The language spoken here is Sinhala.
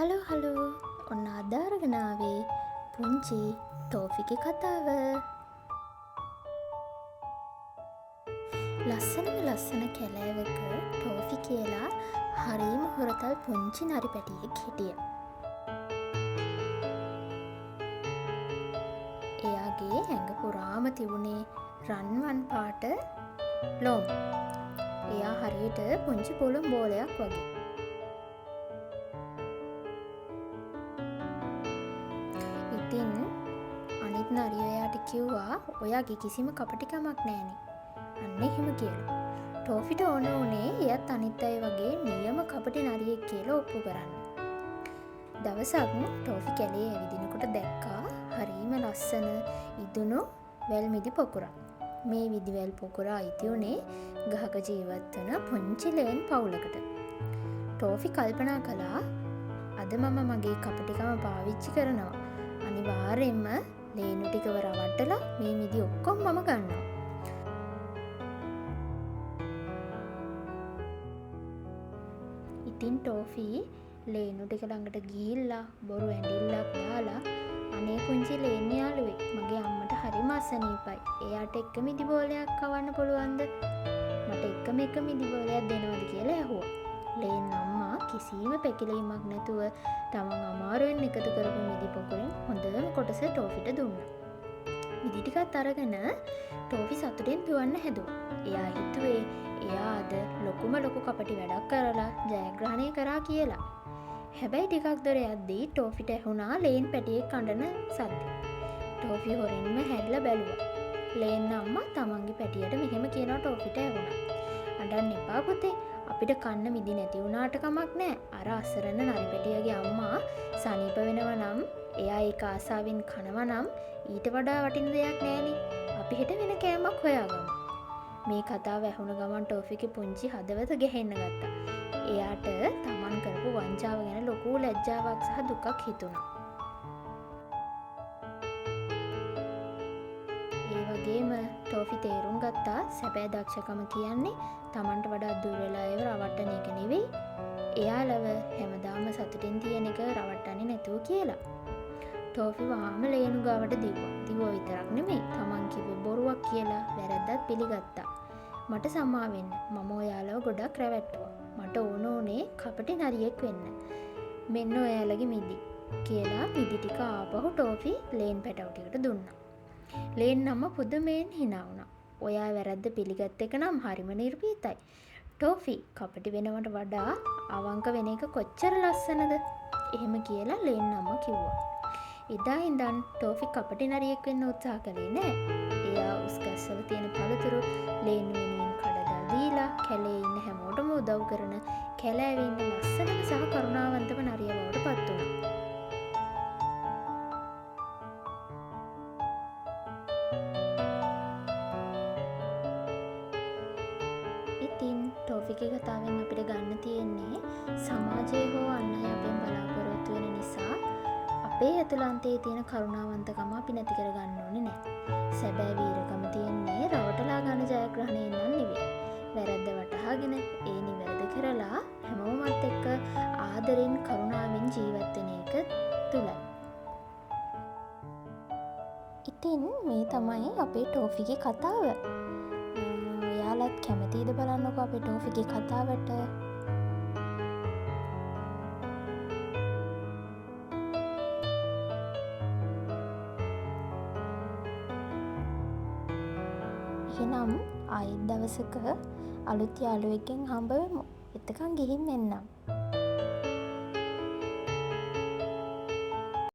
හලෝ ඔන්න අදාරගෙන ආවේ පුංචි ටෝෆිගේ කතාව. ලස්සන කැලෑවක ටෝෆි කියලා හරිම හොරතල් පුංචි නරි පැටියෙක් හිටිය. එයාගේ ඇඟ පුරාම තිබුණේ රන්වන් පාට ලොම්. එයා හරියට පුංචි පුළුම් බෝලයක් වගේ. ඉතින් අනිත් නරියෝ එයාට කිව්වා ඔයාගේ කිසිම කපටිකමක් නෑනේ. අන්න එහෙම කියලා. ටෝෆිට ඕන වුණේ එයත් අනිත් අය වගේ නියම කපටි නරියෙක් කියලා ඔප්පු කරන්න. දවසක් ටෝෆි කැලේ ඇවිදිනකොට දැක්කා හරිම ලස්සන ඉදුණු වැල් මිදි පොකුරක්. මේ විදිවැල් පොකුරා අයිති වුණේ ගහක ජීවත් වන පුංචි ලේන් පවුලකට. ටෝෆි කල්පනා කළා අද මම මගේ කපටිකම පාවිච්චි කරනවා. අනිවාර්යෙන්ම ලේනු ටිකව රවට්ටලා මේ මිදි ඔක්කොම මම ගන්නවා. ඉතින් ටෝෆි ලේනු ටික ළඟට ගිහිල්ලා බොරු ඇඬිල්ලක් දාලා අනේ පුංචි ලේන් යාළුවේ මගේ අම්මට හරිම අසනීපයි. එයාට එක මිදි බෝලයක් කවන්න පුළුවන්ද? මට එක මිදි බෝලයක් දෙනවද කියලා ඇහුවා. ලේන් අම්මා කිසිම පැකිලීමක් නැතුව තමන් අමාරුවෙන් එකතු කරපු මිදි පොකුරෙන් හොඳම කොටස ටෝෆිට දුන්නා. මිදි ටිකත් අරගෙන ටෝෆි සතුටින් දුවන්න හැදුවා. එයා හිතුවේ එයා අද ලොකුම ලොකු කපටි වැඩක් කරලා ජයග්‍රහණය කරා කියලා. හැබැයි ටිකක් දොර යද්දී ටෝෆිට ඇහුණා ලේන් පැටියෙක් අඬන සද්ද. ටෝෆි හොරෙන්ම හැරිලා බැලුවා. ලේන් අම්මා තමන්ගේ පැටියට මෙහෙම කියනවා ටෝෆිට ඇහුණා. අඬන්න එපා පුතේ. අපිට කන්න මිදි නැති වුණාට කමක් නෑ. අර අසරණ නරි පැටියගේ අම්මා සනීප වෙනවා නම් එයා ඒක ආසාවෙන් කනවා නම් ඊට වඩා වටින දෙයක් නෑනේ. අපි හෙට වෙන කෑමක් හොයාගමු. මේ කතාව ඇහුණ ගමන් ටෝෆිගේ පුංචි හදවත ගැහෙන්න ගත්තා. එයාට තමන් කරපු වංචාව ගැන ලොකු ලැජ්ජාවක් සහ දුකක් හිතුණා. ඒ වගේම ටෝෆි තේරුම් ගත්තා සැබෑ දක්ෂකම කියන්නේ තමන්ට වඩා දුර වෙලා ඒව රවට්ටන එක නෙවෙයි. එයාලව හැමදාම සතුටින් තියෙන එක රවට්ටන්නේ නැතුව කියලා. ටෝෆි වහාම ලේනු ගාවට දිව්වා. දිව්වා විතරක් නෙමෙයි තමන් කිව්ව බොරුවක් කියලා වැරද්දත් පිළිගත්තා. මට සමා වෙන්න. මම ඔයාලව ගොඩක් රැවට්ටුවා. මට ඕන උනේ කපටි නරියෙක් වෙන්න. මෙන්න ඔයාලගේ මිදි කියලා මිදි ටික ආපහු ටෝෆි ලේන් පැටව ටිකට දුන්නා. ලේන් නම පුදුමයෙන් hina වුණා. ඔයා වැරද්ද පිළිගත් එක නම් හරිම නිර්භීතයි. ටෝෆි කපටි වෙනවට වඩා අවංක වෙන එක කොච්චර ලස්සනද? එහෙම කියලා ලේන් නම කිව්වා. එදා ඉඳන් ටෝෆි කපටි නරියෙක් වෙන්න උත්සාහ කළේ නෑ. එයා උස් ගස්වල තියෙන පළතුරු ලේන් වෙනුවෙන් කඩලා දීලා කැලේ ඉන්න හැමෝටම උදව් කරන කැලෑවේ ඉන්න ලස්සනම සහ කරුණාවන්තම නරිය බවට පත් වුණා. ඉතින් ටෝෆිගේ කතාවෙන් අපිට ගන්න තියෙන්නේ සමාජයේ හෝ අන් අය අපෙන් බලාපොරොත්තු වෙන නිසා අපේ ඇතුළන්තයේ තියෙන කරුණාවන්තකම අපි නැති කර ගන්න ඕනේ නෑ. සැබෑ වීරකම තියෙන්නේ රවටලා ගන්න ජයග්‍රහණයෙන් නම් නෙවෙයි. වැරද්ද වටහාගෙන ඒ නිවැරදි කරලා හැමෝමත් එක්ක ආදරෙන් කරුණාවෙන් ජීවත් වෙන එක තුලයි. ඉතින් මේ තමයි අපේ ටෝෆිගේ කතාව. ඔයාලත් කැමතිද බලන්නකෝ අපේ ටෝෆිගේ කතාවට? එහෙනම් ආයෙත් දවසක අලුත් යාළුවෙක්ගෙන් හම්බ වෙමු. එතකන් ගිහින් එන්නම්.